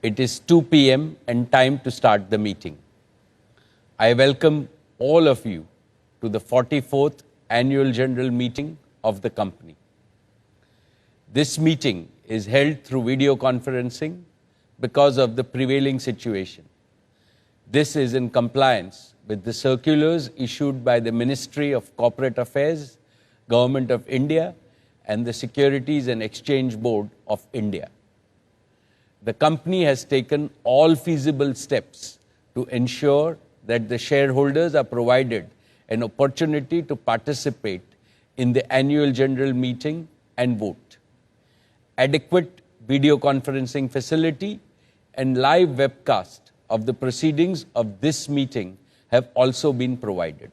It is 2 p.m. and time to start the meeting. I welcome all of you to the 44th Annual General Meeting of the company. This meeting is held through video conferencing because of the prevailing situation. This is in compliance with the circulars issued by the Ministry of Corporate Affairs, Government of India, and the Securities and Exchange Board of India. The company has taken all feasible steps to ensure that the shareholders are provided an opportunity to participate in the annual general meeting and vote. Adequate video conferencing facility and live webcast of the proceedings of this meeting have also been provided.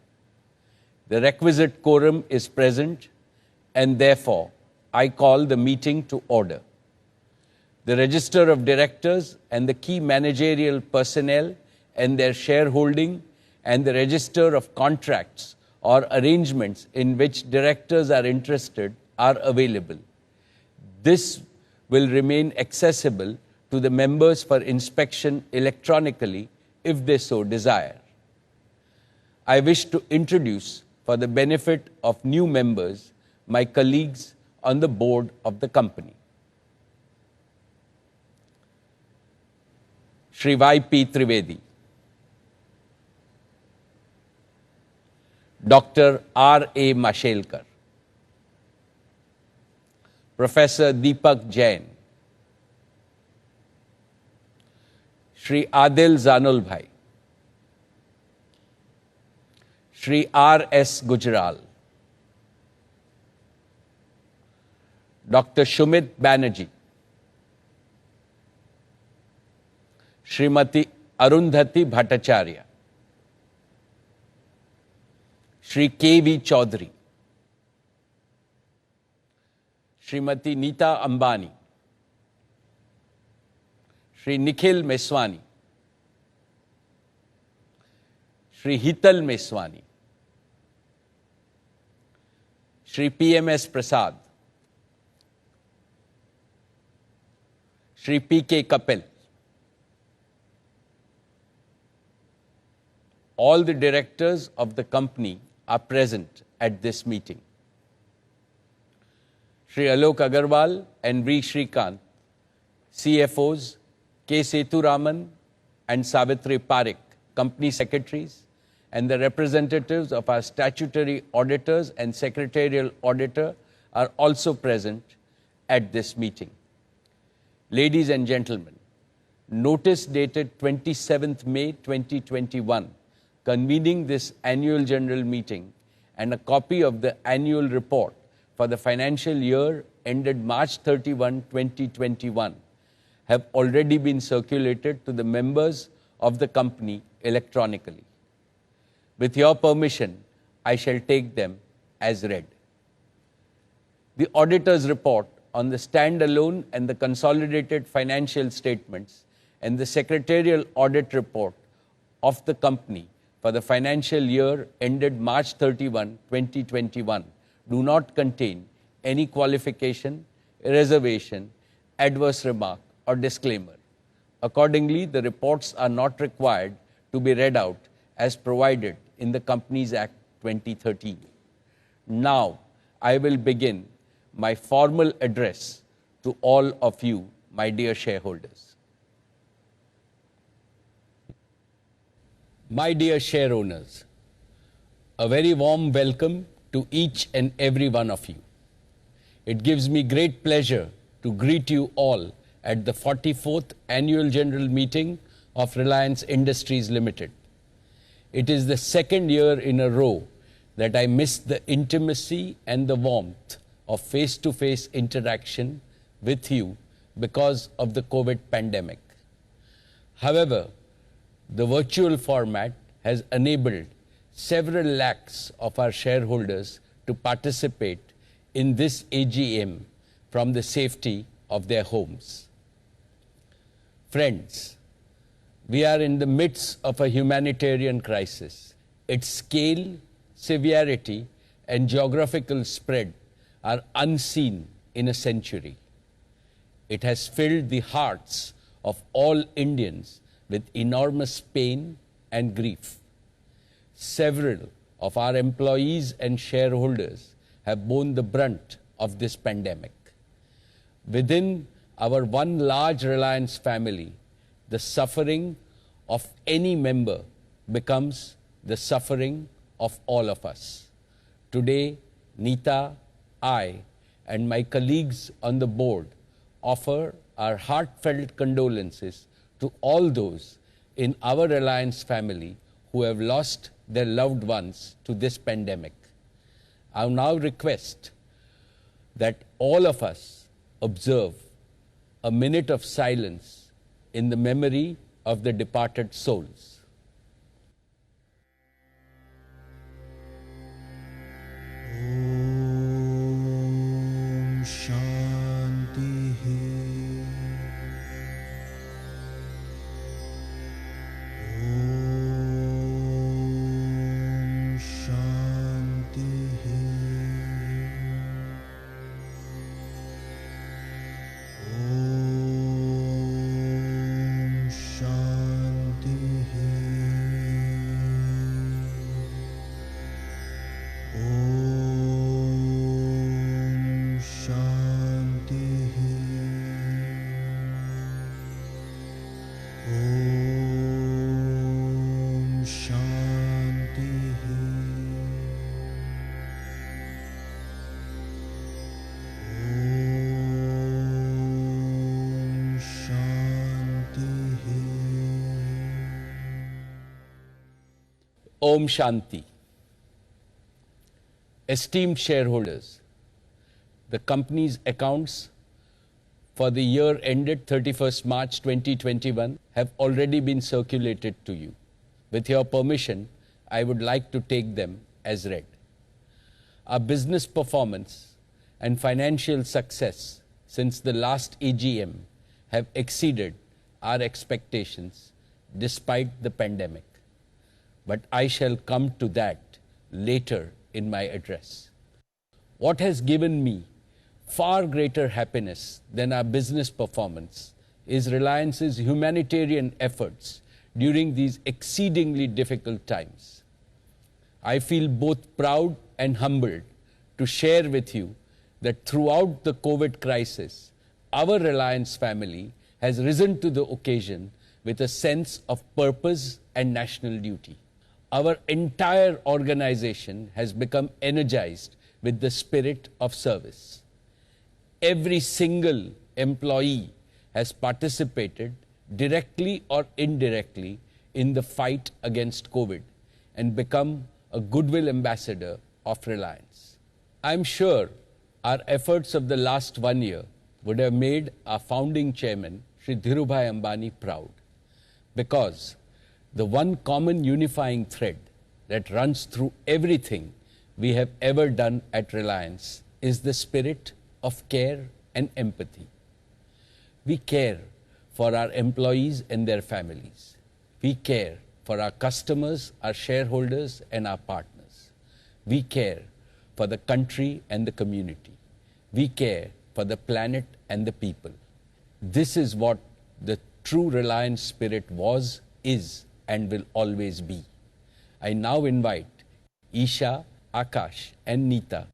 The requisite quorum is present, and therefore I call the meeting to order. The Register of Directors and the key managerial personnel and their shareholding and the Register of Contracts or arrangements in which directors are interested are available. This will remain accessible to the members for inspection electronically if they so desire. I wish to introduce, for the benefit of new members, my colleagues on the board of the company. Shri Y.P. Trivedi, Dr. R.A. Mashelkar, Professor Deepak Jain, Shri Adil Zanulbhai, Shri R.S. Gujral, Dr. Shumit Banerjee, Srimati Arundhati Bhattacharya, Shri K.V. Chaudhary, Srimati Neeta Ambani, Shri Nikhil Meswani, Shri Hital Meswani, Shri P.M.S. Prasad, Shri P.K. Kapil. All the directors of the company are present at this meeting. Shri Alok Agarwal and V. Shrikant, CFOs, K. Sethuraman and Savitri Parekh, company secretaries, and the representatives of our statutory auditors and secretarial auditor are also present at this meeting. Ladies and gentlemen, notice dated 27th May 2021 convening this annual general meeting and a copy of the annual report for the financial year ended March 31, 2021 have already been circulated to the members of the company electronically. With your permission, I shall take them as read. The auditor's report on the standalone and the consolidated financial statements and the secretarial audit report of the company for the financial year ended March 31, 2021 do not contain any qualification, reservation, adverse remark or disclaimer. Accordingly, the reports are not required to be read out as provided in the Companies Act 2013. Now, I will begin my formal address to all of you, my dear shareholders. My dear share owners, a very warm welcome to each and every one of you. It gives me great pleasure to greet you all at the 44th Annual General Meeting of Reliance Industries Limited. It is the second year in a row that I missed the intimacy and the warmth of face-to-face interaction with you because of the COVID pandemic. However, the virtual format has enabled several lakhs of our shareholders to participate in this AGM from the safety of their homes. Friends, we are in the midst of a humanitarian crisis. Its scale, severity, and geographical spread are unseen in a century. It has filled the hearts of all Indians with enormous pain and grief. Several of our employees and shareholders have borne the brunt of this pandemic. Within our one large Reliance family, the suffering of any member becomes the suffering of all of us. Today, Neeta, I, and my colleagues on the board offer our heartfelt condolences to all those in our Reliance family who have lost their loved ones to this pandemic. I now request that all of us observe a minute of silence in the memory of the departed souls. Om Shanti. Om Shanti. Om Shanti. Om Shanti. Om Shanti. Om Shanti. Om Shanti. Esteemed shareholders, the company's accounts for the year ended 31st March 2021 have already been circulated to you. With your permission, I would like to take them as read. Our business performance and financial success since the last AGM have exceeded our expectations despite the pandemic. But I shall come to that later in my address. What has given me far greater happiness than our business performance is Reliance's humanitarian efforts during these exceedingly difficult times. I feel both proud and humbled to share with you that throughout the COVID crisis, our Reliance family has risen to the occasion with a sense of purpose and national duty. Our entire organization has become energized with the spirit of service. Every single employee has participated directly or indirectly in the fight against COVID and become a goodwill ambassador of Reliance. I'm sure our efforts of the last 1 year would have made our founding chairman, Shri Dhirubhai Ambani, proud, because the one common unifying thread that runs through everything we have ever done at Reliance is the spirit of care and empathy. We care for our employees and their families. We care for our customers, our shareholders, and our partners. We care for the country and the community. We care for the planet and the people. This is what the true Reliance spirit was, is, and will always be. I now invite Isha, Akash, and Neeta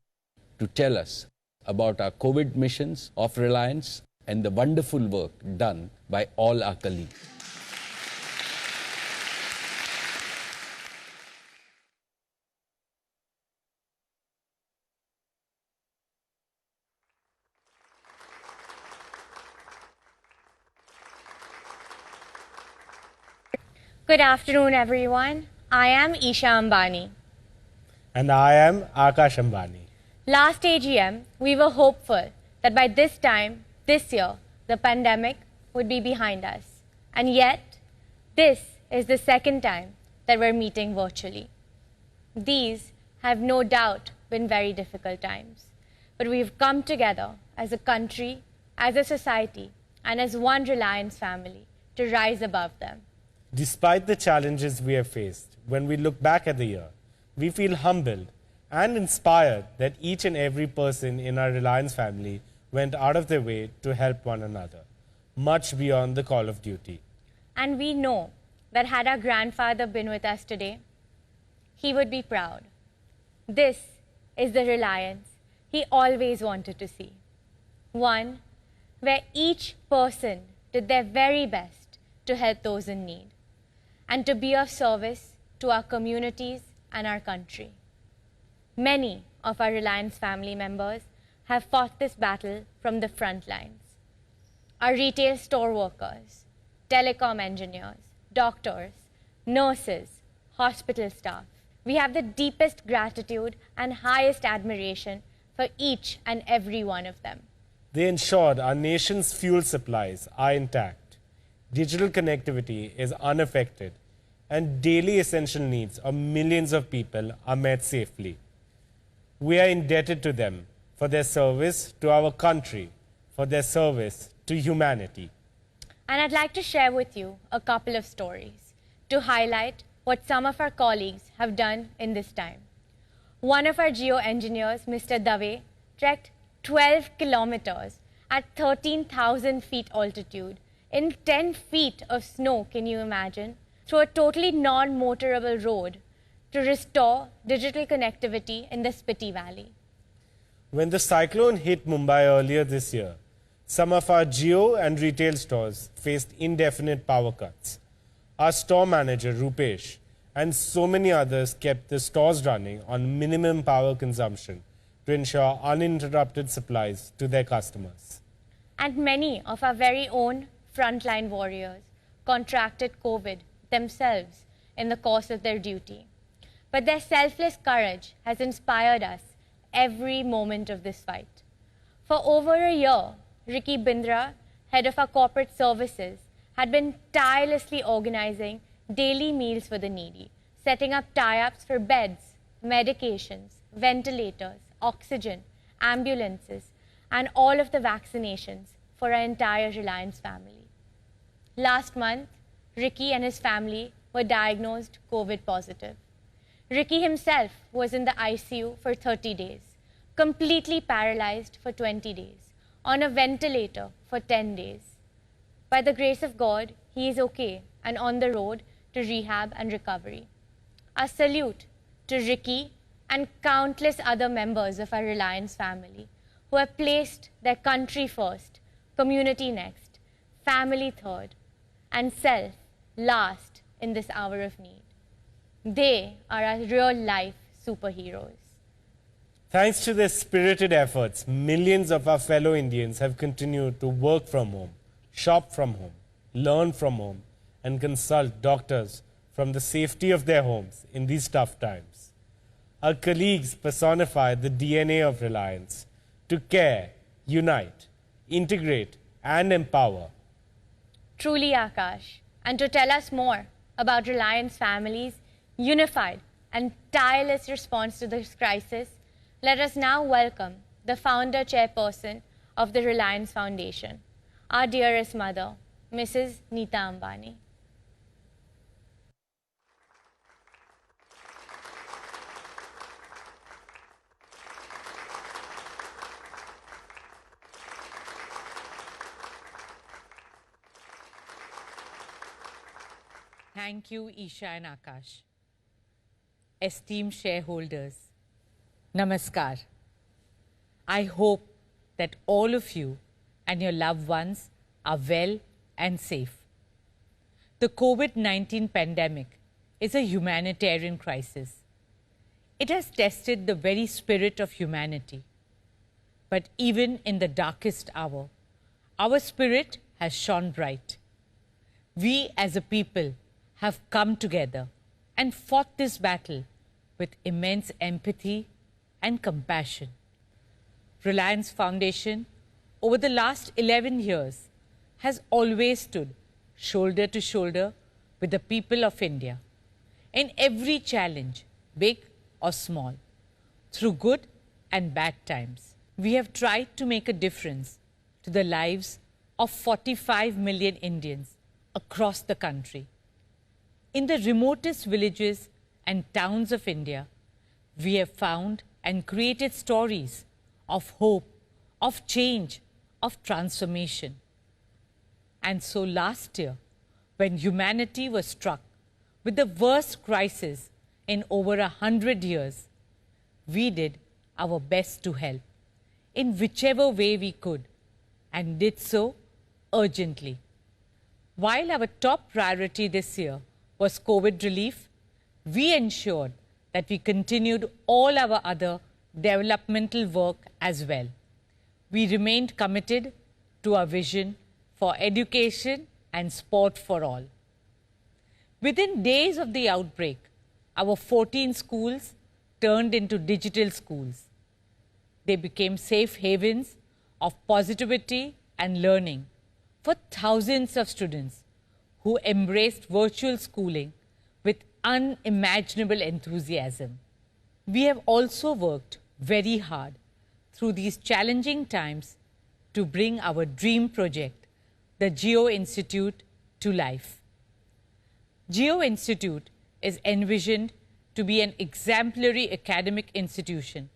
to tell us about our COVID missions of Reliance and the wonderful work done by all our colleagues. Good afternoon, everyone. I am Isha Ambani. And I am Akash Ambani. Last AGM, we were hopeful that by this time, this year, the pandemic would be behind us. And yet, this is the second time that we're meeting virtually. These have no doubt been very difficult times. But we've come together as a country, as a society, and as one Reliance family to rise above them. Despite the challenges we have faced, when we look back at the year, we feel humbled and inspired that each and every person in our Reliance family went out of their way to help one another. much beyond the call of duty. And we know that had our grandfather been with us today, he would be proud. This is the Reliance he always wanted to see. One where each person did their very best to help those in need and to be of service to our communities and our country. Many of our Reliance family members have fought this battle from the front lines. Our retail store workers, telecom engineers, doctors, nurses, hospital staff. We have the deepest gratitude and highest admiration for each and every one of them. They ensured our nation's fuel supplies are intact, digital connectivity is unaffected, and daily essential needs of millions of people are met safely. We are indebted to them for their service to our country, for their service to humanity. And I'd like to share with you a couple of stories to highlight what some of our colleagues have done in this time. One of our geo-engineers, Mr. Dave, trekked 12 kilometers at 13,000 feet altitude in 10 feet of snow, can you imagine, through a totally non-motorable road to restore digital connectivity in the Spiti Valley. When the cyclone hit Mumbai earlier this year, some of our geo and retail stores faced indefinite power cuts. Our store manager, Rupesh, and so many others kept the stores running on minimum power consumption to ensure uninterrupted supplies to their customers. And many of our very own frontline warriors contracted COVID themselves in the course of their duty. But their selfless courage has inspired us every moment of this fight. For over a year, Ricky Bindra, head of our corporate services, had been tirelessly organizing daily meals for the needy, setting up tie-ups for beds, medications, ventilators, oxygen, ambulances, and all of the vaccinations for our entire Reliance family. Last month, Ricky and his family were diagnosed COVID positive. Ricky himself was in the ICU for 30 days, completely paralyzed for 20 days, on a ventilator for 10 days. By the grace of God, he is okay and on the road to rehab and recovery. A salute to Ricky and countless other members of our Reliance family who have placed their country first, community next, family third, and self last in this hour of need. They are our real-life superheroes. Thanks to their spirited efforts, millions of our fellow Indians have continued to work from home, shop from home, learn from home, and consult doctors from the safety of their homes in these tough times. Our colleagues personify the DNA of Reliance to care, unite, integrate, and empower. Truly, Akash. And to tell us more about Reliance families' unified and tireless response to this crisis, let us now welcome the founder chairperson of the Reliance Foundation, our dearest mother, Mrs. Neeta Ambani. Thank you, Isha and Akash. Esteemed shareholders, Namaskar. I hope that all of you and your loved ones are well and safe. The COVID-19 pandemic is a humanitarian crisis. It has tested the very spirit of humanity. But even in the darkest hour, our spirit has shone bright. We as a people have come together and fought this battle with immense empathy and compassion. Reliance Foundation, over the last 11 years, has always stood shoulder to shoulder with the people of India in every challenge, big or small, through good and bad times. We have tried to make a difference to the lives of 45 million Indians across the country. In the remotest villages and towns of India, we have found and created stories of hope, of change, of transformation. And so last year, when humanity was struck with the worst crisis in over 100 years, we did our best to help in whichever way we could, and did so urgently. While our top priority this year was COVID relief, we ensured that we continued all our other developmental work as well. We remained committed to our vision for education and sport for all. Within days of the outbreak, our 14 schools turned into digital schools. They became safe havens of positivity and learning for thousands of students who embraced virtual schooling with unimaginable enthusiasm. We have also worked very hard through these challenging times to bring our dream project, the Geo Institute, to life. Geo Institute is envisioned to be an exemplary academic institution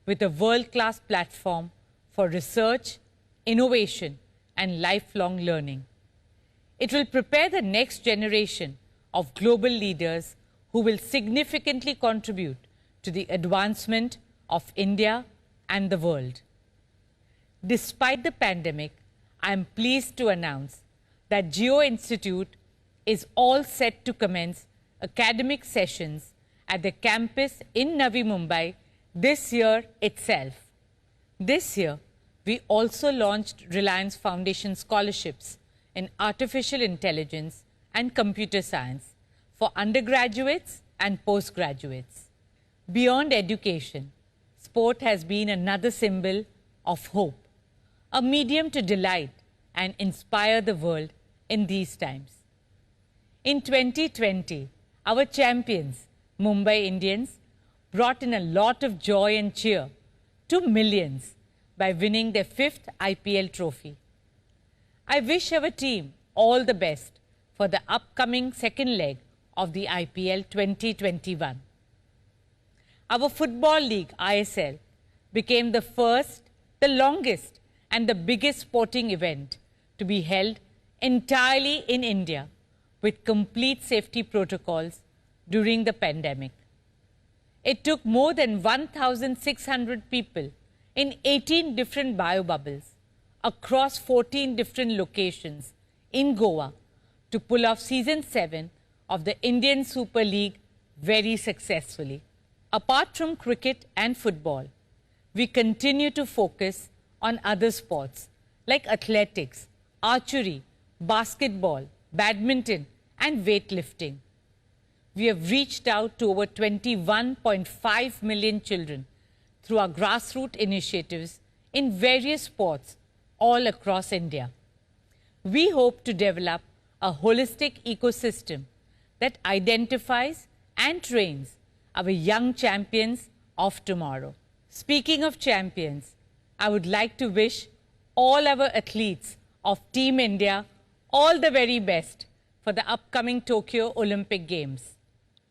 with a world-class platform for research, innovation, and lifelong learning. It will prepare the next generation of global leaders who will significantly contribute to the advancement of India and the world. Despite the pandemic, I am pleased to announce that Geo Institute is all set to commence academic sessions at the campus in Navi Mumbai this year itself. This year, we also launched Reliance Foundation scholarships in artificial intelligence and computer science for undergraduates and postgraduates. Beyond education, sport has been another symbol of hope, a medium to delight and inspire the world in these times. In 2020, our champions, Mumbai Indians, brought in a lot of joy and cheer to millions by winning their 5th IPL trophy. I wish our team all the best for the upcoming second leg of the IPL 2021. Our Football League, ISL, became the first, the longest, and the biggest sporting event to be held entirely in India with complete safety protocols during the pandemic. It took more than 1,600 people in 18 different biobubbles across 14 different locations in Goa to pull off season 7 of the Indian Super League very successfully. Apart from cricket and football, we continue to focus on other sports like athletics, archery, basketball, badminton, and weightlifting. We have reached out to over 21.5 million children through our grassroots initiatives in various sports all across India. We hope to develop a holistic ecosystem that identifies and trains our young champions of tomorrow. Speaking of champions, I would like to wish all our athletes of Team India all the very best for the upcoming Tokyo Olympic Games.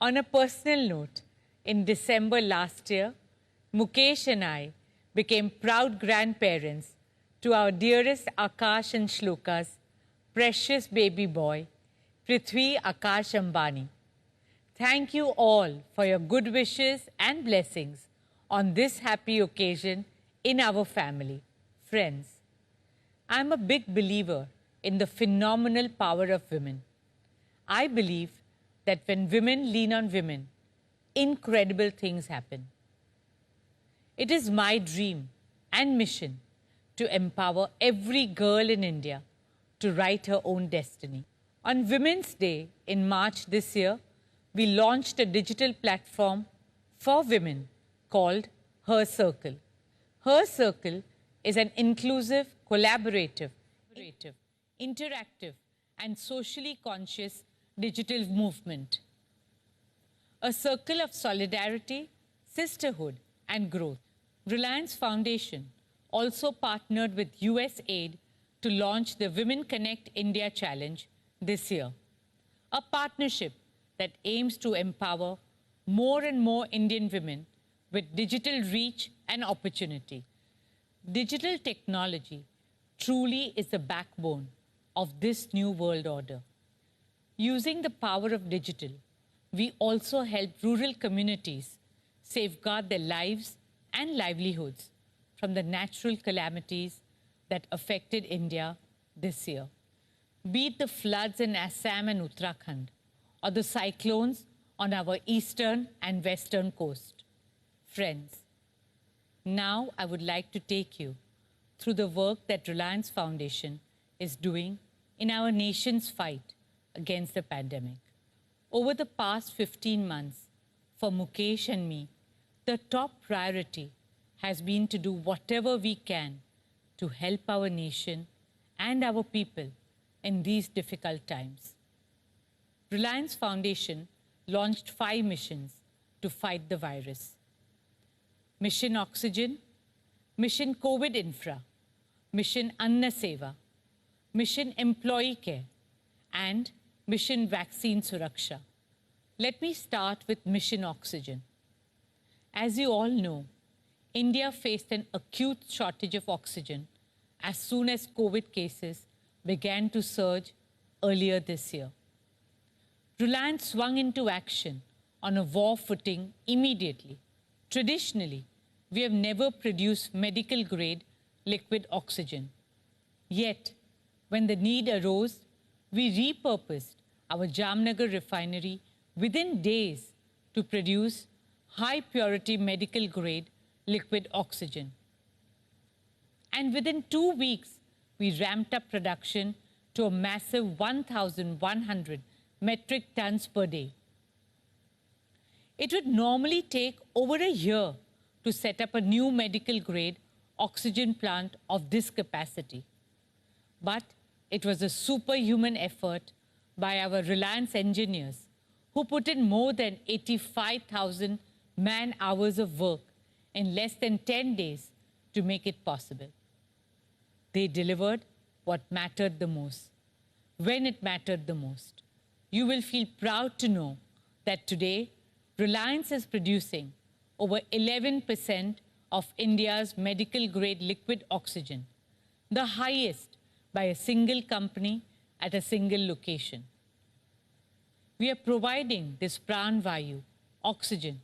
On a personal note, in December last year, Mukesh and I became proud grandparents to our dearest Akash and Shloka's precious baby boy, Prithvi Akash Ambani. Thank you all for your good wishes and blessings on this happy occasion in our family. Friends, I am a big believer in the phenomenal power of women. I believe that when women lean on women, incredible things happen. It is my dream and mission to empower every girl in India to write her own destiny. On Women's Day in March this year, we launched a digital platform for women called Her Circle. Her Circle is an inclusive, collaborative, interactive, and socially conscious digital movement. A circle of solidarity, sisterhood, and growth. Reliance Foundation also partnered with USAID to launch the Women Connect India Challenge this year, a partnership that aims to empower more and more Indian women with digital reach and opportunity. Digital technology truly is the backbone of this new world order. Using the power of digital, we also help rural communities safeguard their lives and livelihoods from the natural calamities that affected India this year. Be it the floods in Assam and Uttarakhand, or the cyclones on our eastern and western coast. Friends, now I would like to take you through the work that Reliance Foundation is doing in our nation's fight against the pandemic. Over the past 15 months, for Mukesh and me, the top priority has been to do whatever we can to help our nation and our people in these difficult times. Reliance Foundation launched 5 missions to fight the virus. Mission Oxygen, Mission COVID Infra, Mission Anna Seva, Mission Employee Care, and Mission Vaccine Suraksha. Let me start with Mission Oxygen. As you all know, India faced an acute shortage of oxygen as soon as COVID cases began to surge earlier this year. Reliance swung into action on a war footing immediately. Traditionally, we have never produced medical-grade liquid oxygen. Yet, when the need arose, we repurposed our Jamnagar refinery within days to produce high-purity medical-grade liquid oxygen. And within 2 weeks, we ramped up production to a massive 1,100 metric tons per day. It would normally take over a year to set up a new medical-grade oxygen plant of this capacity. But it was a superhuman effort by our Reliance engineers who put in more than 85,000 man-hours of work in less than 10 days to make it possible. They delivered what mattered the most, when it mattered the most. You will feel proud to know that today, Reliance is producing over 11% of India's medical-grade liquid oxygen, the highest by a single company at a single location. We are providing this Pran Vayu, oxygen,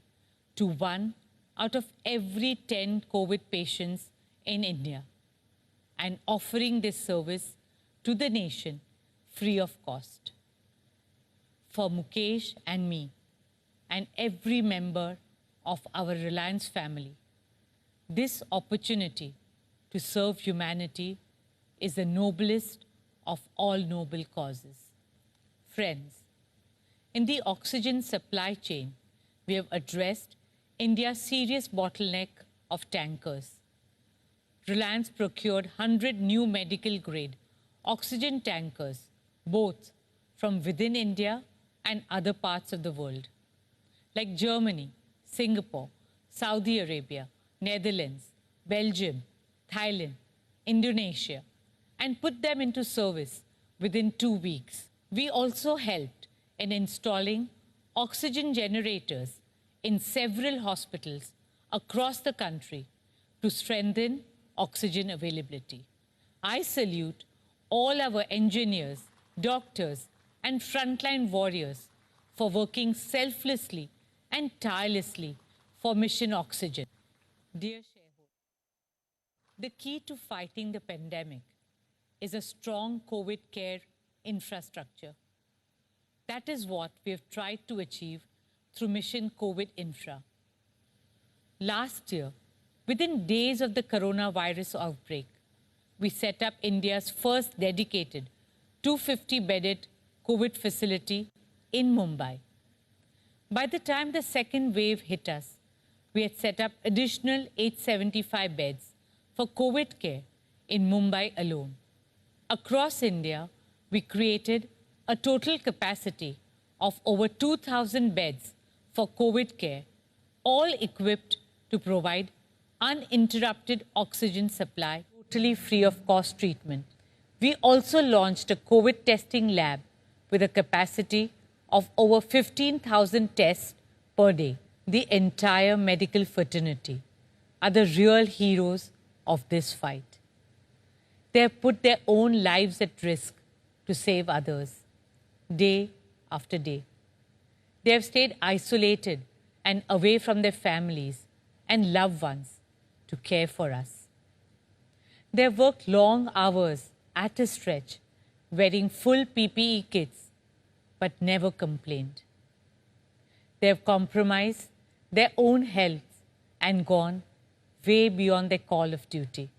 to 1 out of every 10 COVID patients in India and offering this service to the nation free of cost. For Mukesh and me and every member of our Reliance family, this opportunity to serve humanity is the noblest of all noble causes. Friends, in the oxygen supply chain, we have addressed India's serious bottleneck of tankers. Reliance procured 100 new medical-grade oxygen tankers, both from within India and other parts of the world, like Germany, Singapore, Saudi Arabia, Netherlands, Belgium, Thailand, Indonesia, and put them into service within 2 weeks. We also helped in installing oxygen generators in several hospitals across the country to strengthen oxygen availability. I salute all our engineers, doctors, and frontline warriors for working selflessly and tirelessly for Mission Oxygen. Dear shareholders, the key to fighting the pandemic is a strong COVID care infrastructure. That is what we have tried to achieve through Mission COVID Infra. Last year, within days of the coronavirus outbreak, we set up India's first dedicated 250-bedded COVID facility in Mumbai. By the time the second wave hit us, we had set up additional 875 beds for COVID care in Mumbai alone. Across India, we created a total capacity of over 2,000 beds for COVID care, all equipped to provide uninterrupted oxygen supply, totally free of cost treatment. We also launched a COVID testing lab with a capacity of over 15,000 tests per day. The entire medical fraternity are the real heroes of this fight. They have put their own lives at risk to save others, day after day. They have stayed isolated and away from their families and loved ones to care for us. They have worked long hours at a stretch, wearing full PPE kits, but never complained. They have compromised their own health and gone way beyond their call of duty.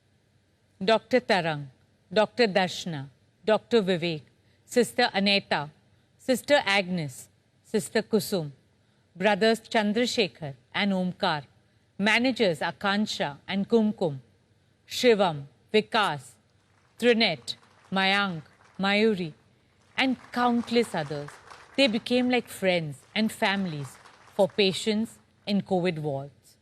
Dr. Tarang, Dr. Darshana, Dr. Vivek, Sister Aneta, Sister Agnes, Sister Kusum, brothers Chandrasekhar and Omkar, managers Akansha and Kumkum, Shivam, Vikas, Trinet, Mayank, Mayuri, and countless others. They became like friends and families for patients in COVID wards,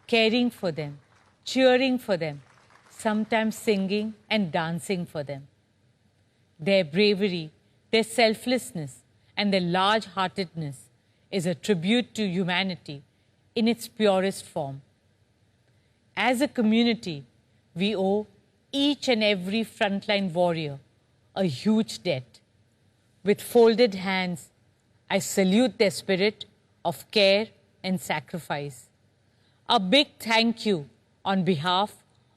caring for them, cheering for them, sometimes singing and dancing for them. Their bravery, their selflessness, and their large-heartedness is a tribute to humanity in its purest form. As a community, we owe each and every frontline warrior a huge debt. With folded hands, I salute their spirit of care and sacrifice. A big thank you on behalf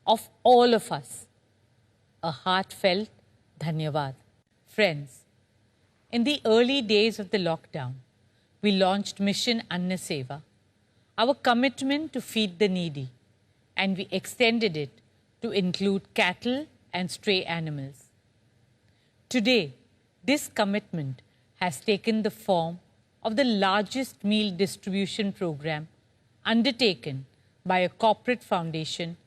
of all of us. A heartfelt dhanyavad. Friends, in the early days of the lockdown, we launched Mission Anna Seva, our commitment to feed the needy, and we extended it to include cattle and stray animals. Today, this commitment has taken the form of the largest meal distribution program undertaken by a corporate foundation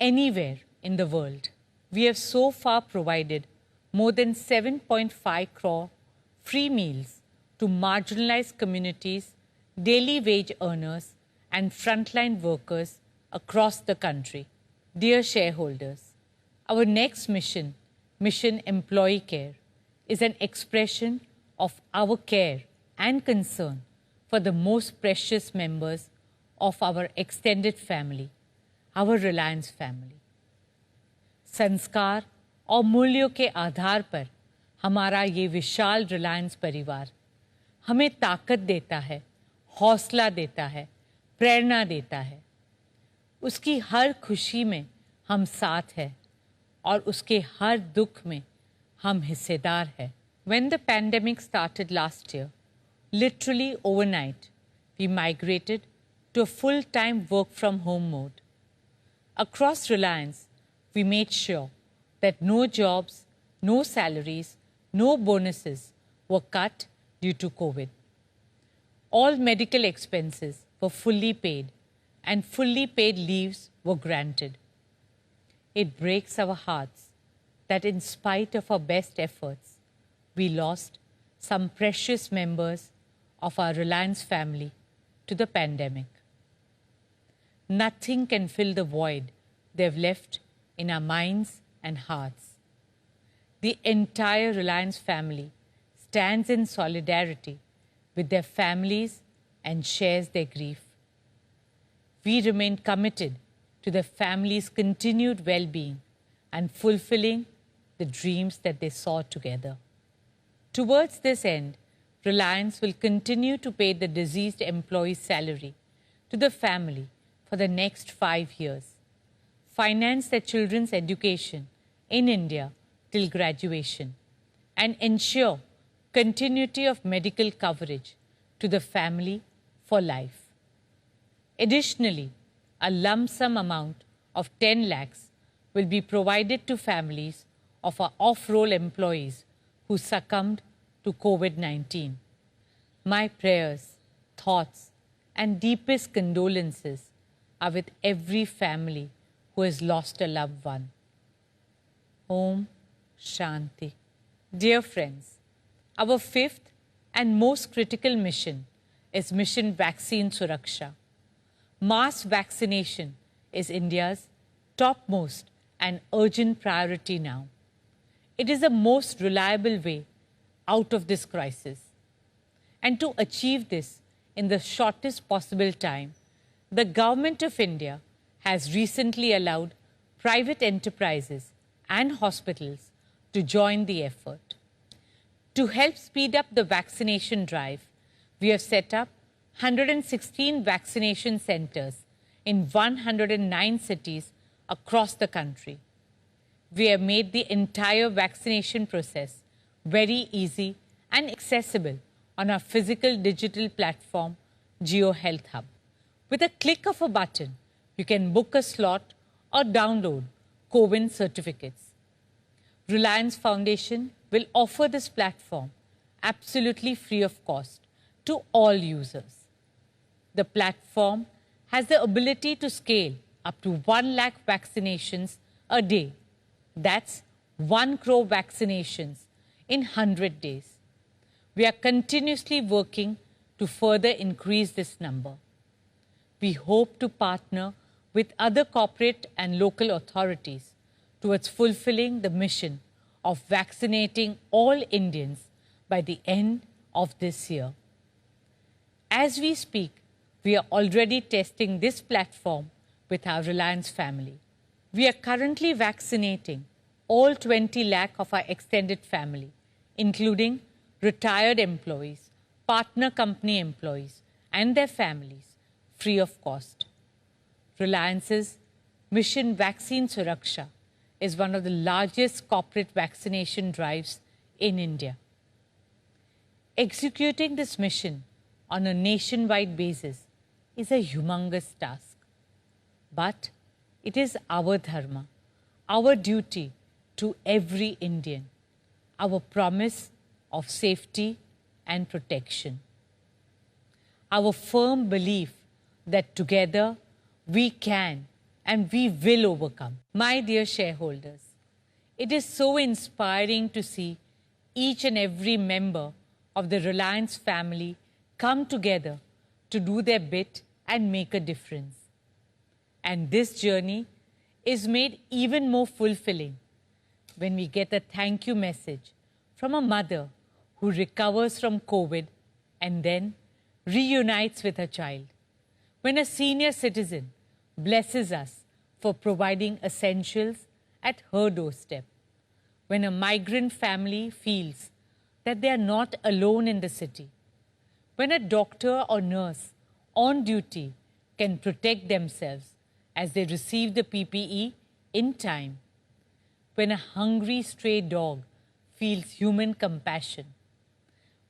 anywhere in the world. We have so far provided more than 7.5 crore free meals to marginalized communities, daily wage earners, and frontline workers across the country. Dear shareholders, our next mission, Mission Employee Care, is an expression of our care and concern for the most precious members of our extended family, our Reliance family. संस्कार और मूल्यों के आधार पर हमारा ये विशाल रिलायंस परिवार हमें ताकत देता है, हौसला देता है, प्रेरणा देता है। उसकी हर खुशी में हम साथ हैं और उसके हर दुख में हम हिस्सेदार हैं। When the pandemic started last year, literally overnight, we migrated to a full-time work-from-home mode. Across Reliance, we made sure that no jobs, no salaries, no bonuses were cut due to COVID. All medical expenses were fully paid and fully paid leaves were granted. It breaks our hearts that in spite of our best efforts, we lost some precious members of our Reliance family to the pandemic. Nothing can fill the void they've left in our minds and hearts. The entire Reliance family stands in solidarity with their families and shares their grief. We remain committed to the families' continued well-being and fulfilling the dreams that they saw together. Towards this end, Reliance will continue to pay the deceased employee's salary to the family for the next 5 years, finance their children's education in India till graduation, and ensure continuity of medical coverage to the family for life. Additionally, a lump sum amount of 10 lakhs will be provided to families of our off-roll employees who succumbed to COVID-19. My prayers, thoughts, and deepest condolences are with every family who has lost a loved one. Om Shanti. Dear friends, our fifth and most critical mission is Mission Vaccine Suraksha. Mass vaccination is India's topmost and urgent priority now. It is the most reliable way out of this crisis. And to achieve this in the shortest possible time, the Government of India has recently allowed private enterprises and hospitals to join the effort. To help speed up the vaccination drive, we have set up 116 vaccination centers in 109 cities across the country. We have made the entire vaccination process very easy and accessible on our physical digital platform, Geo Health Hub. With a click of a button, you can book a slot or download COVID certificates. Reliance Foundation will offer this platform absolutely free of cost to all users. The platform has the ability to scale up to 1 lakh vaccinations a day. That's 1 crore vaccinations in 100 days. We are continuously working to further increase this number. We hope to partner with other corporate and local authorities towards fulfilling the mission of vaccinating all Indians by the end of this year. As we speak, we are already testing this platform with our Reliance family. We are currently vaccinating all 20 lakh of our extended family, including retired employees, partner company employees, and their families, free of cost. Reliance's Mission Vaccine Suraksha is one of the largest corporate vaccination drives in India. Executing this mission on a nationwide basis is a humongous task. But it is our dharma, our duty to every Indian, our promise of safety and protection. Our firm belief that together we can and we will overcome. My dear shareholders, it is so inspiring to see each and every member of the Reliance family come together to do their bit and make a difference. And this journey is made even more fulfilling when we get a thank you message from a mother who recovers from COVID and then reunites with her child. When a senior citizen blesses us for providing essentials at her doorstep. When a migrant family feels that they are not alone in the city. When a doctor or nurse on duty can protect themselves as they receive the PPE in time. When a hungry stray dog feels human compassion.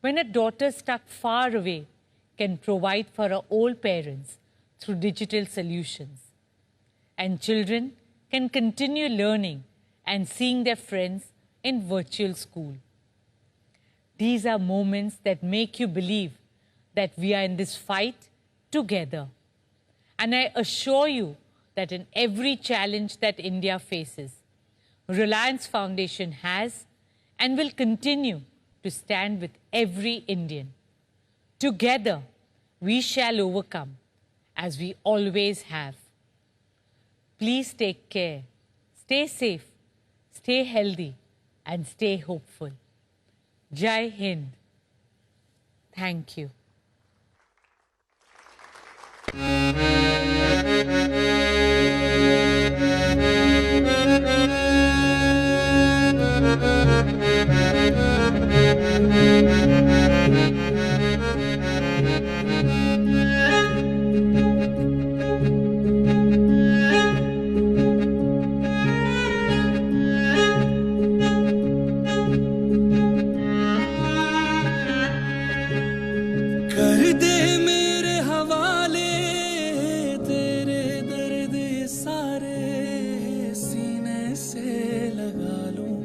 When a daughter stuck far away can provide for her old parents through digital solutions. And children can continue learning and seeing their friends in virtual school. These are moments that make you believe that we are in this fight together. And I assure you that in every challenge that India faces, Reliance Foundation has and will continue to stand with every Indian. Together, we shall overcome, as we always have. Please take care, stay safe, stay healthy, and stay hopeful. Jai Hind. Thank you. कर दे मेरे हवाले तेरे दर्द सारे सीने से लगा लूं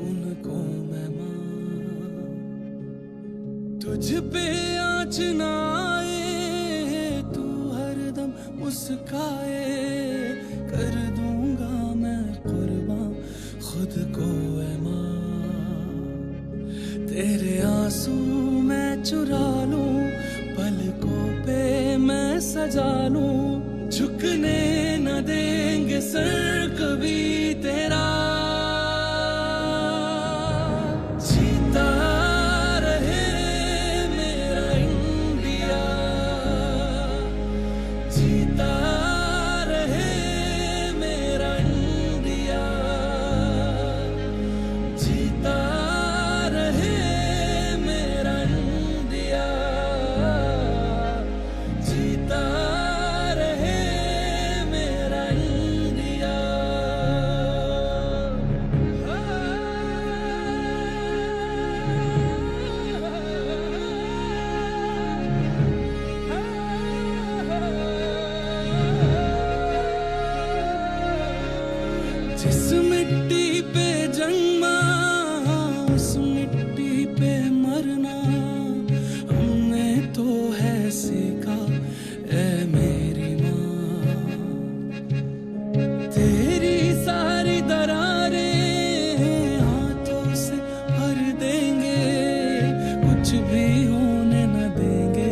उनको मैं मां तुझ पे आँच ना आए तू हरदम मुस्काए कर दूंगा मैं कुर्बान खुद को ऐ मां तेरे आंसू मैं चुरा लूं पलकों पे मैं सजा लूं झुकने न देंगे सर कभी तेरा जीता रहे मेरा इंडिया जीता रहे मेरा इंडिया जीता रहे उस मिट्टी पे मरना हमने तो है सीखा, ए मेरी माँ। तेरी सारी दरारें हाथों से भर देंगे, कुछ भी होने न देंगे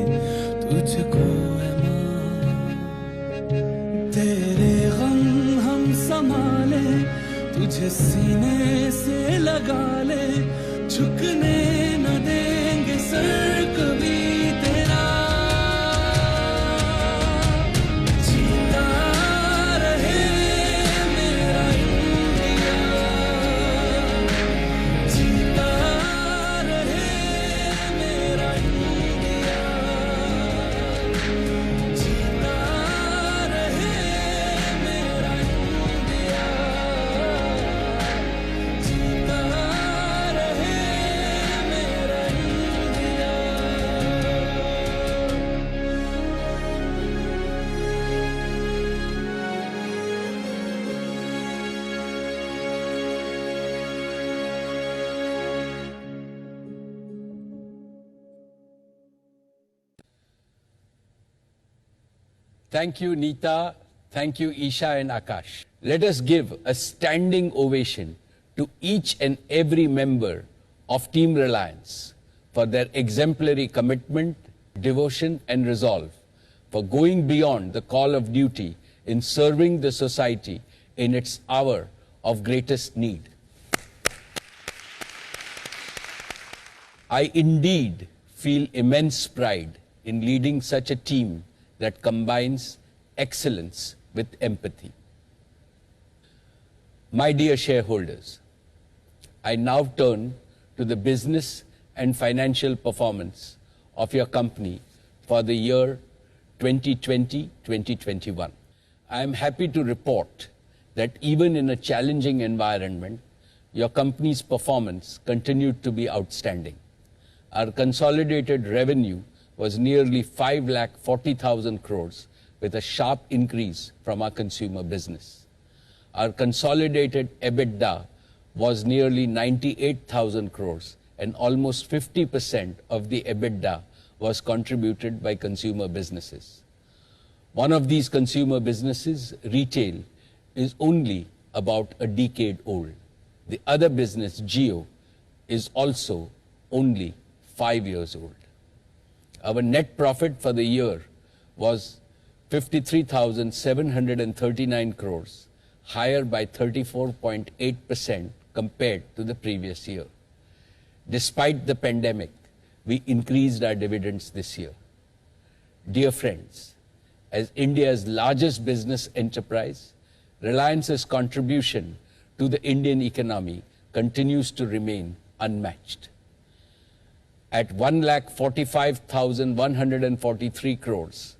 तुझको है माँ। तेरे गम हम संभाले, तुझे सीने से लगा ले, झुकने न देंगे सर कभी तेरा। जीता रहे मेरा इंडिया, जीता रहे मेरा इंडिया, जीता रहे मेरा इंडिया, जीता रहे मेरा India. Thank you, Neeta. Thank you, Isha and Akash. Let us give a standing ovation to each and every member of Team Reliance for their exemplary commitment, devotion, and resolve, for going beyond the call of duty in serving the society in its hour of greatest need. I indeed feel immense pride in leading such a team that combines excellence with empathy. My dear shareholders, I now turn to the business and financial performance of your company for the year 2020-2021. I am happy to report that even in a challenging environment, your company's performance continued to be outstanding. Our consolidated revenue was nearly 5,40,000 crores, with a sharp increase from our consumer business. Our consolidated EBITDA was nearly 98,000 crores, and almost 50% of the EBITDA was contributed by consumer businesses. One of these consumer businesses, retail, is only about a decade old. The other business, Jio, is also only 5 years old. Our net profit for the year was 53,739 crores, higher by 34.8% compared to the previous year. Despite the pandemic, we increased our dividends this year. Dear friends, as India's largest business enterprise, Reliance's contribution to the Indian economy continues to remain unmatched. At 1,45,143 crores,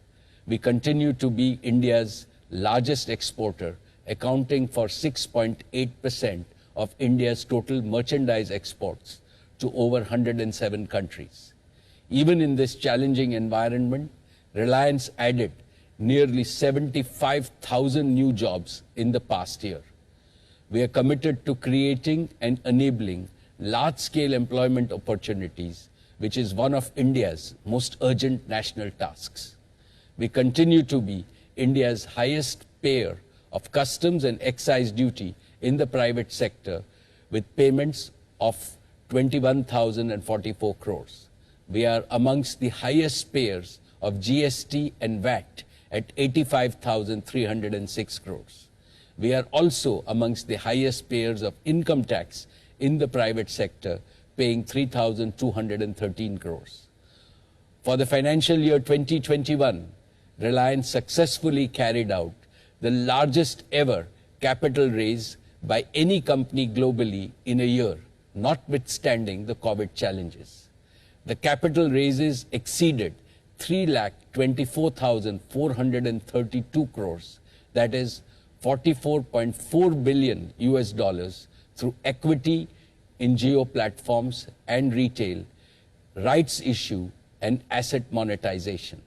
we continue to be India's largest exporter, accounting for 6.8% of India's total merchandise exports to over 107 countries. Even in this challenging environment, Reliance added nearly 75,000 new jobs in the past year. We are committed to creating and enabling large-scale employment opportunities, which is one of India's most urgent national tasks. We continue to be India's highest payer of customs and excise duty in the private sector, with payments of 21,044 crores. We are amongst the highest payers of GST and VAT at 85,306 crores. We are also amongst the highest payers of income tax in the private sector, paying 3,213 crores. For the financial year 2021, Reliance successfully carried out the largest ever capital raise by any company globally in a year, notwithstanding the COVID challenges. The capital raises exceeded 3,24,432 crores, that is $44.4 billion through equity in Jio platforms and retail, rights issue, and asset monetization.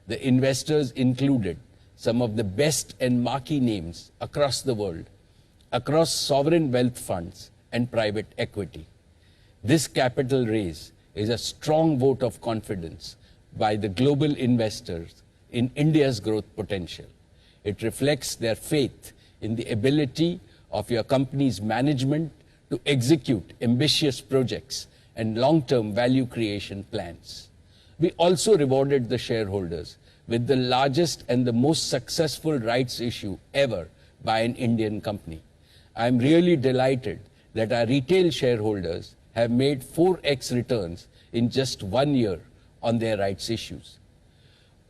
The investors included some of the best and marquee names across the world, across sovereign wealth funds and private equity. This capital raise is a strong vote of confidence by the global investors in India's growth potential. It reflects their faith in the ability of your company's management to execute ambitious projects and long-term value creation plans. We also rewarded the shareholders with the largest and the most successful rights issue ever by an Indian company. I am really delighted that our retail shareholders have made 4x returns in just 1 year on their rights issues.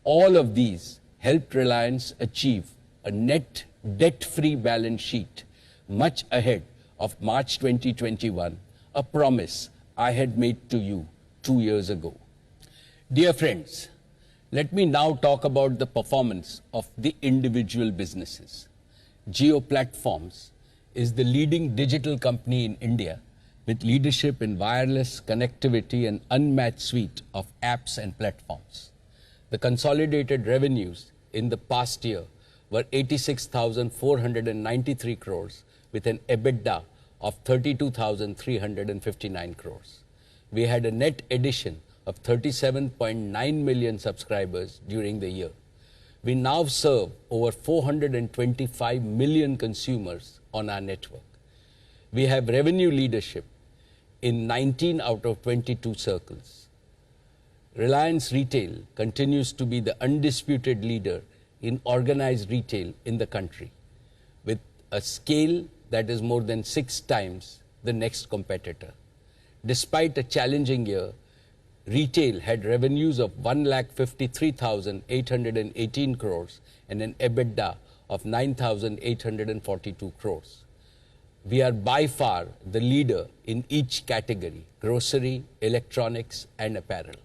All of these helped Reliance achieve a net debt-free balance sheet much ahead of March 2021, a promise I had made to you 2 years ago. Dear friends, let me now talk about the performance of the individual businesses. Jio Platforms is the leading digital company in India with leadership in wireless connectivity and unmatched suite of apps and platforms. The consolidated revenues in the past year were 86,493 crores with an EBITDA of 32,359 crores. We had a net addition of 37.9 million subscribers during the year. We now serve over 425 million consumers on our network. We have revenue leadership in 19 out of 22 circles. Reliance Retail continues to be the undisputed leader in organized retail in the country, with a scale that is more than 6 times the next competitor. Despite a challenging year, retail had revenues of 1,53,818 crores and an EBITDA of 9,842 crores. We are by far the leader in each category: grocery, electronics, and apparel.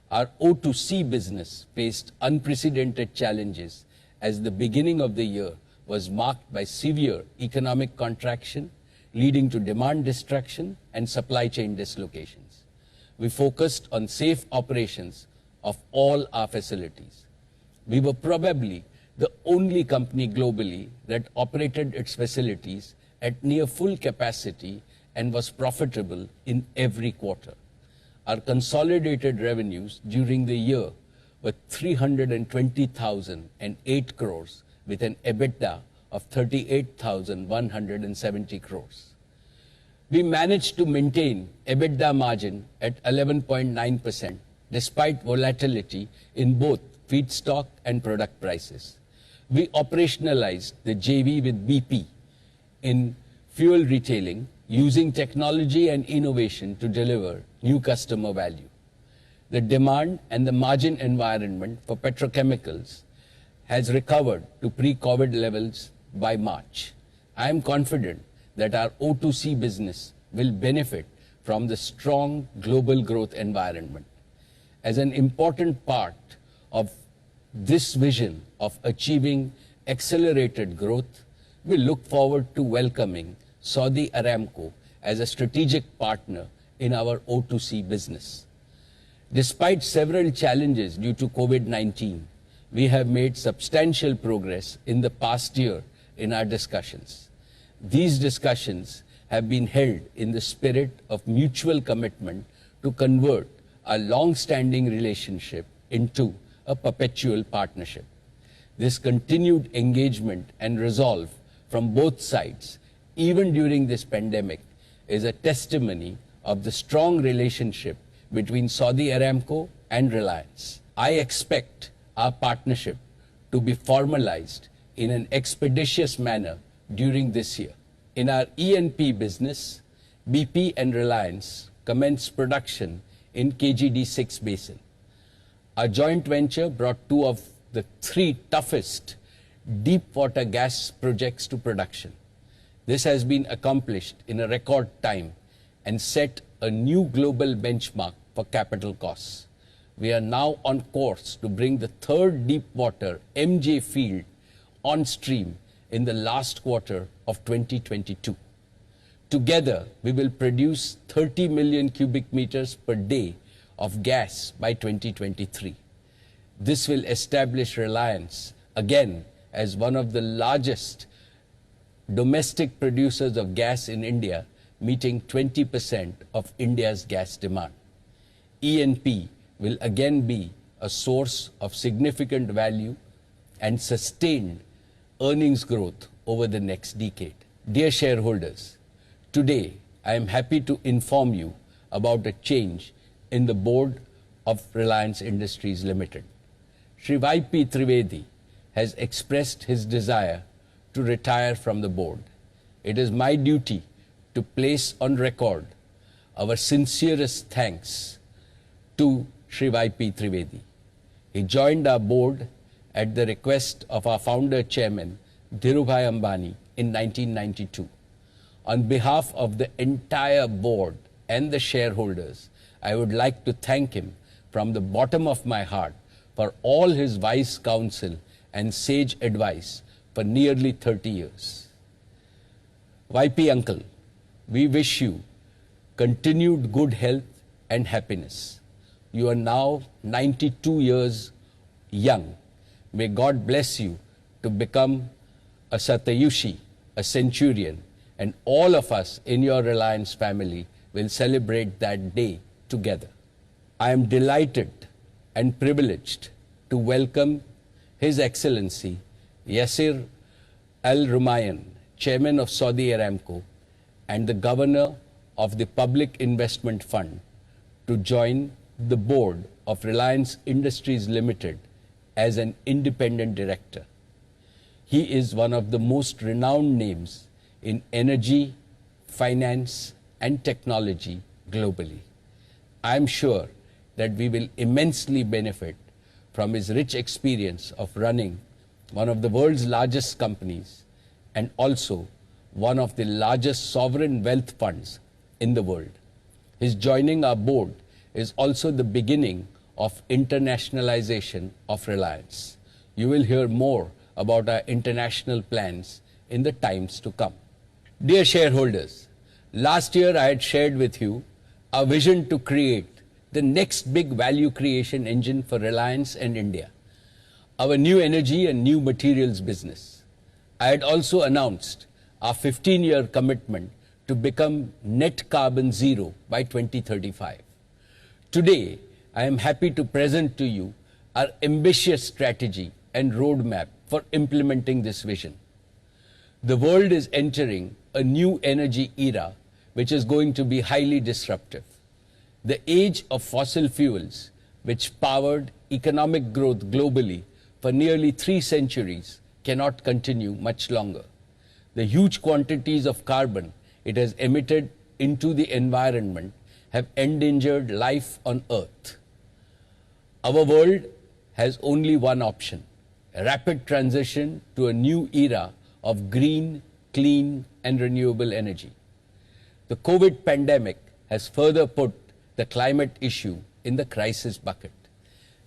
Our O2C business faced unprecedented challenges as the beginning of the year was marked by severe economic contraction, leading to demand destruction and supply chain dislocations. We focused on safe operations of all our facilities. We were probably the only company globally that operated its facilities at near full capacity and was profitable in every quarter. Our consolidated revenues during the year were 320,008 crores with an EBITDA of 38,170 crores. We managed to maintain EBITDA margin at 11.9% despite volatility in both feedstock and product prices. We operationalized the JV with BP in fuel retailing, using technology and innovation to deliver new customer value. The demand and the margin environment for petrochemicals has recovered to pre-COVID levels by March. I am confident that our O2C business will benefit from the strong global growth environment. As an important part of this vision of achieving accelerated growth, we look forward to welcoming Saudi Aramco as a strategic partner in our O2C business. Despite several challenges due to COVID-19, we have made substantial progress in the past year in our discussions. These discussions have been held in the spirit of mutual commitment to convert a long-standing relationship into a perpetual partnership. This continued engagement and resolve from both sides, even during this pandemic, is a testimony of the strong relationship between Saudi Aramco and Reliance. I expect our partnership to be formalized in an expeditious manner during this year. In our E&P business, BP and Reliance commenced production in KGD6 basin. Our joint venture brought 2 of the 3 toughest deep water gas projects to production. This has been accomplished in a record time and set a new global benchmark for capital costs. We are now on course to bring the 3rd deep water MJ field on stream in the last quarter of 2022. Together, we will produce 30 million cubic meters per day of gas by 2023. This will establish Reliance again as one of the largest domestic producers of gas in India meeting 20% of India's gas demand. E&P will again be a source of significant value and sustained earnings growth over the next decade. Dear shareholders, today I am happy to inform you about a change in the board of Reliance Industries Limited. Shri Y.P. Trivedi has expressed his desire to retire from the board. It is my duty to place on record our sincerest thanks to Shri Y.P. Trivedi. He joined our board at the request of our founder chairman, Dhirubhai Ambani, in 1992. On behalf of the entire board and the shareholders, I would like to thank him from the bottom of my heart for all his wise counsel and sage advice for nearly 30 years. YP uncle, we wish you continued good health and happiness. You are now 92 years young. May God bless you to become a Satyushi, a centurion, and all of us in your Reliance family will celebrate that day together. I am delighted and privileged to welcome His Excellency Yasir Al Rumayyan, Chairman of Saudi Aramco and the Governor of the Public Investment Fund, to join the board of Reliance Industries Limited as an independent director. He is one of the most renowned names in energy, finance, and technology globally. I am sure that we will immensely benefit from his rich experience of running one of the world's largest companies and also one of the largest sovereign wealth funds in the world. His joining our board is also the beginning of internationalization of Reliance. You will hear more about our international plans in the times to come. Dear shareholders, last year I had shared with you our vision to create the next big value creation engine for Reliance and India, our new energy and new materials business. I had also announced our 15-year commitment to become net carbon zero by 2035. Today, I am happy to present to you our ambitious strategy and roadmap for implementing this vision. The world is entering a new energy era which is going to be highly disruptive. The age of fossil fuels, which powered economic growth globally for nearly 3 centuries, cannot continue much longer. The huge quantities of carbon it has emitted into the environment have endangered life on Earth. Our world has only one option: a rapid transition to a new era of green, clean, and renewable energy. The COVID pandemic has further put the climate issue in the crisis bucket.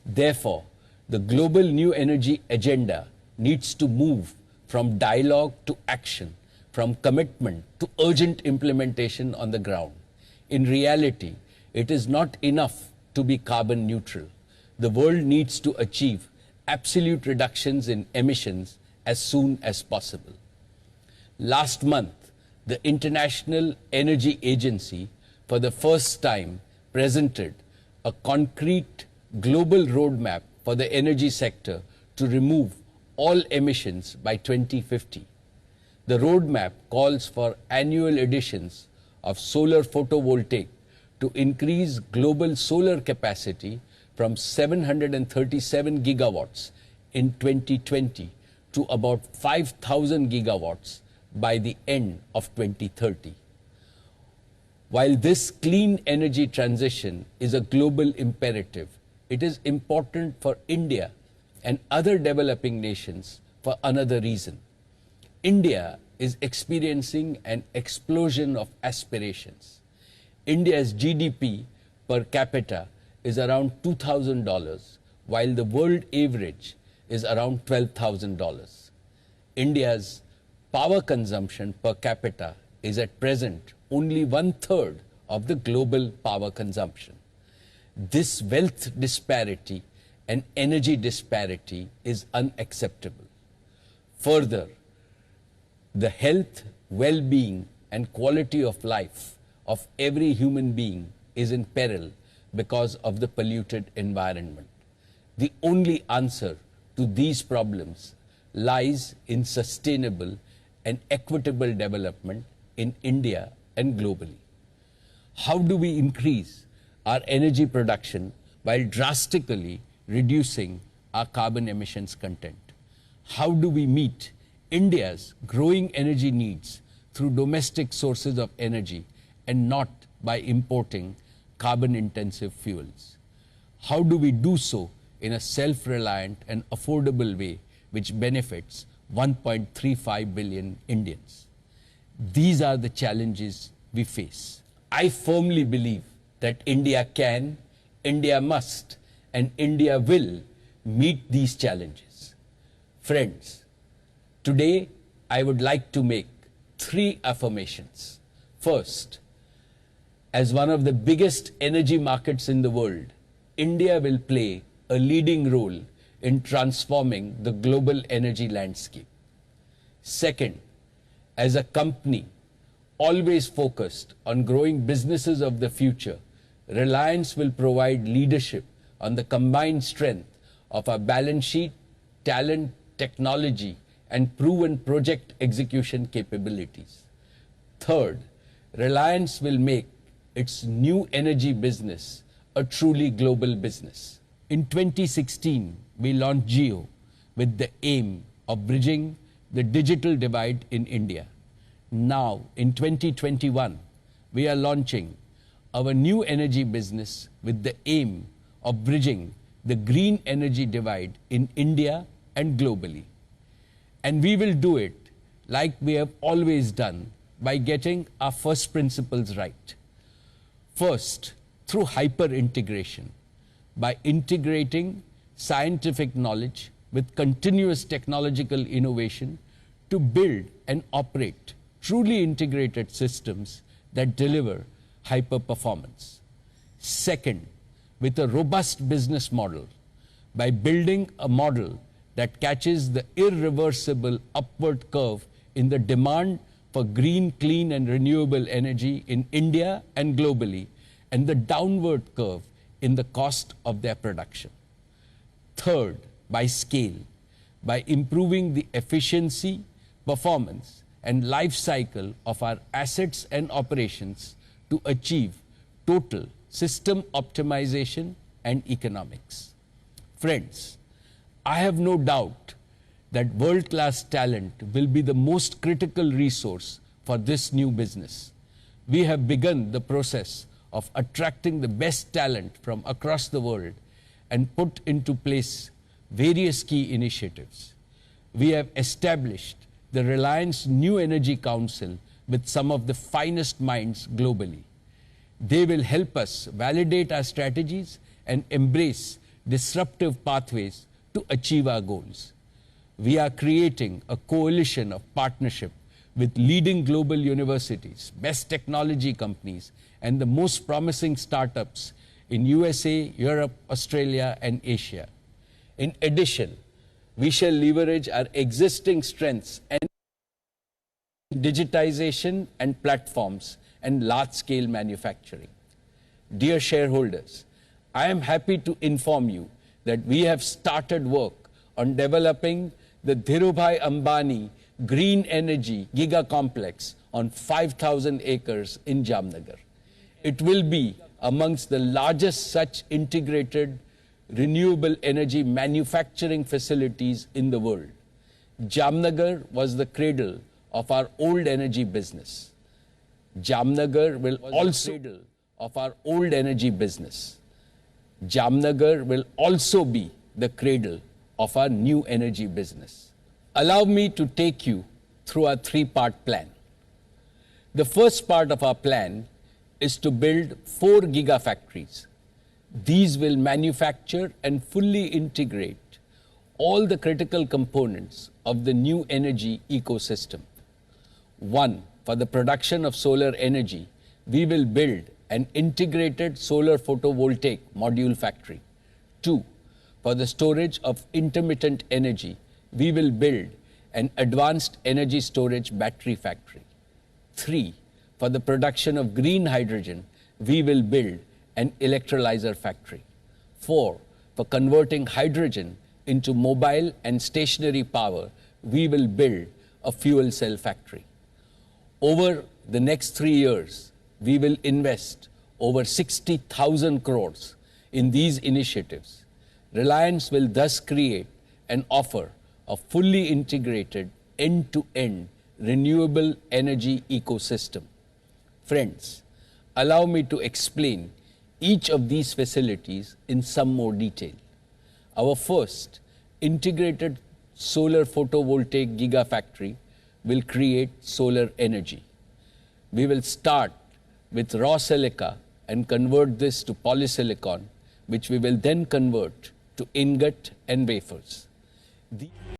Therefore, the global new energy agenda needs to move from dialogue to action, from commitment to urgent implementation on the ground. In reality, it is not enough to be carbon neutral. The world needs to achieve absolute reductions in emissions as soon as possible. Last month, the International Energy Agency, for the first time, presented a concrete global roadmap for the energy sector to remove all emissions by 2050. The roadmap calls for annual additions of solar photovoltaic to increase global solar capacity from 737 gigawatts in 2020 to about 5,000 gigawatts by the end of 2030. While this clean energy transition is a global imperative, it is important for India and other developing nations for another reason. India is experiencing an explosion of aspirations. India's GDP per capita is around $2,000, while the world average is around $12,000. India's power consumption per capita is at present only 1/3 of the global power consumption. This wealth disparity and energy disparity is unacceptable. Further, the health, well-being, and quality of life of every human being is in peril because of the polluted environment. The only answer to these problems lies in sustainable and equitable development in India and globally. How do we increase our energy production while drastically reducing our carbon emissions content? How do we meet India's growing energy needs through domestic sources of energy and not by importing carbon-intensive fuels? How do we do so in a self-reliant and affordable way which benefits 1.35 billion Indians? These are the challenges we face. I firmly believe that India can, India must, and India will meet these challenges. Friends, today I would like to make 3 affirmations. First, as one of the biggest energy markets in the world, India will play a leading role in transforming the global energy landscape. Second, as a company always focused on growing businesses of the future, Reliance will provide leadership on the combined strength of our balance sheet, talent, technology, and proven project execution capabilities. Third, Reliance will make its new energy business a truly global business. In 2016, we launched Jio with the aim of bridging the digital divide in India. Now, in 2021, we are launching our new energy business with the aim of bridging the green energy divide in India and globally. And we will do it like we have always done by getting our first principles right. First, through hyper-integration, by integrating scientific knowledge with continuous technological innovation to build and operate truly integrated systems that deliver hyper-performance. Second, with a robust business model, by building a model that catches the irreversible upward curve in the demand for green, clean, and renewable energy in India and globally, and the downward curve in the cost of their production. Third, by scale, by improving the efficiency, performance, and life cycle of our assets and operations to achieve total system optimization and economics. Friends, I have no doubt that world-class talent will be the most critical resource for this new business. We have begun the process of attracting the best talent from across the world and put into place various key initiatives. We have established the Reliance New Energy Council with some of the finest minds globally. They will help us validate our strategies and embrace disruptive pathways to achieve our goals. We are creating a coalition of partnership with leading global universities, best technology companies, and the most promising startups in USA, Europe, Australia, and Asia. In addition, we shall leverage our existing strengths and digitization and platforms and large-scale manufacturing. Dear shareholders, I am happy to inform you that we have started work on developing the Dhirubhai Ambani Green Energy Giga Complex on 5,000 acres in Jamnagar. It will be amongst the largest such integrated renewable energy manufacturing facilities in the world. Jamnagar was the cradle of our old energy business. Jamnagar will also be of our old energy business. Jamnagar will also be the cradle of our new energy business. Allow me to take you through our 3-part plan. The first part of our plan is to build 4 gigafactories. These will manufacture and fully integrate all the critical components of the new energy ecosystem. 1, for the production of solar energy, we will build an integrated solar photovoltaic module factory. 2, for the storage of intermittent energy, we will build an advanced energy storage battery factory. 3, for the production of green hydrogen, we will build an electrolyzer factory. 4, for converting hydrogen into mobile and stationary power, we will build a fuel cell factory. Over the next 3 years, we will invest over 60,000 crores in these initiatives. Reliance will thus create and offer a fully integrated end-to-end renewable energy ecosystem. Friends, allow me to explain each of these facilities in some more detail. Our first integrated solar photovoltaic gigafactory will create solar energy. We will start with raw silica and convert this to polysilicon, which we will then convert to ingot and wafers.